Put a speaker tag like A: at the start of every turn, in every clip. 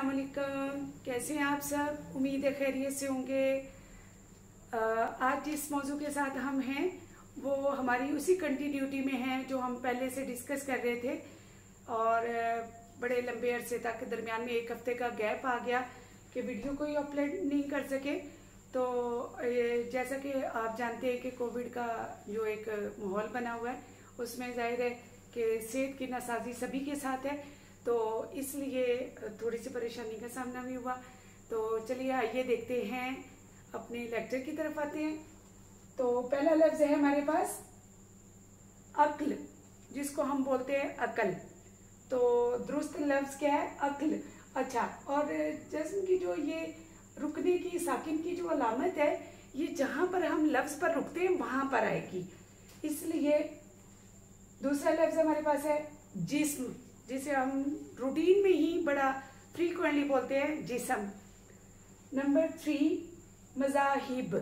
A: अस्सलाम वालेकुम। कैसे हैं आप सब? उम्मीद है खैरियत से होंगे। आज जिस मौजू के साथ हम हैं वो हमारी उसी कंटिन्यूटी में है जो हम पहले से डिस्कस कर रहे थे और बड़े लंबे अरसे तक दरमियान में एक हफ्ते का गैप आ गया कि वीडियो कोई अपलोड नहीं कर सके। तो जैसा कि आप जानते हैं कि कोविड का जो एक माहौल बना हुआ है उसमें जाहिर है कि सेहत की नासाजी सभी के साथ है, तो इसलिए थोड़ी सी परेशानी का सामना भी हुआ। तो चलिए आइए देखते हैं, अपने लेक्चर की तरफ आते हैं। तो पहला लफ्ज है हमारे पास अक्ल, जिसको हम बोलते हैं अकल। तो दुरुस्त लफ्ज क्या है? अक्ल। अच्छा, और जज्म की जो ये रुकने की साकिन की जो अलामत है, ये जहां पर हम लफ्ज पर रुकते हैं वहां पर आएगी। इसलिए दूसरा लफ्ज हमारे पास है जिस्म, जिसे हम रूटीन में ही बड़ा फ्रीक्वेंटली बोलते हैं जिस्म। नंबर 3 मज़ाहिब,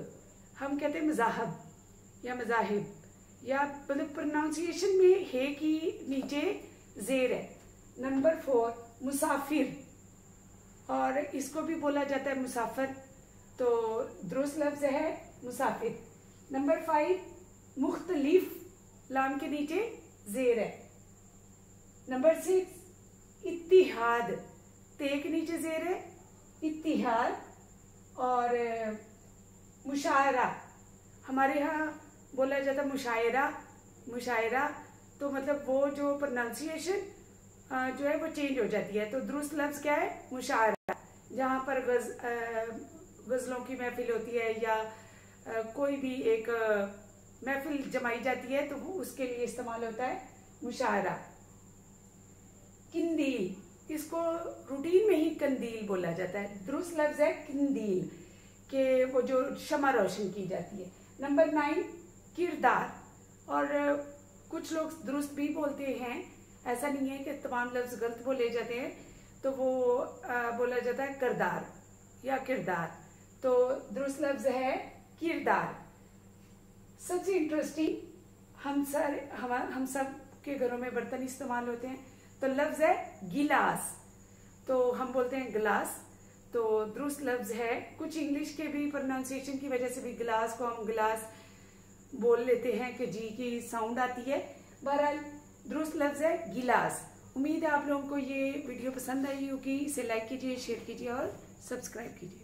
A: हम कहते हैं मज़ाहब या मज़ाहिब, या मतलब प्रोनाउंसिएशन में है कि नीचे जेर है। नंबर 4 मुसाफिर, और इसको भी बोला जाता है मुसाफिर, तो दुरुस्त लफ्ज है मुसाफिर। नंबर 5 मुख्तलिफ, लाम के नीचे जेर है। नंबर 6 इत्तिहाद, ते के नीचे जेर है, इत्तिहाद। और मुशायरा, हमारे यहाँ बोला जाता मुशायरा, मुशायरा, तो मतलब वो जो प्रोनाउंसिएशन जो है वो चेंज हो जाती है। तो दुरुस्त लफ्ज क्या है? मुशायरा। जहाँ पर गजलों की महफिल होती है या कोई भी एक महफिल जमाई जाती है तो उसके लिए इस्तेमाल होता है मुशायरा। किंदील, इसको रूटीन में ही कंदील बोला जाता है। दुरुस्त लफ्ज है किंदील, के वो जो शमा रोशन की जाती है। नंबर 9 किरदार, और कुछ लोग दुरुस्त भी बोलते हैं, ऐसा नहीं है कि तमाम लफ्ज गलत बोले जाते हैं। तो वो बोला जाता है किरदार या किरदार, तो दुरुस्त लफ्ज है किरदार। सबसे इंटरेस्टिंग, हम सब के घरों में बर्तन इस्तेमाल होते हैं, तो लफ्ज है गिलास, तो हम बोलते हैं गिलास। तो दुरुस्त लफ्ज है, कुछ इंग्लिश के भी प्रोनाउंसिएशन की वजह से भी गिलास को हम गिलास बोल लेते हैं कि जी की साउंड आती है। बहरहाल दुरुस्त लफ्ज है गिलास। उम्मीद है आप लोगों को ये वीडियो पसंद आई होगी। इसे लाइक कीजिए, शेयर कीजिए और सब्सक्राइब कीजिए।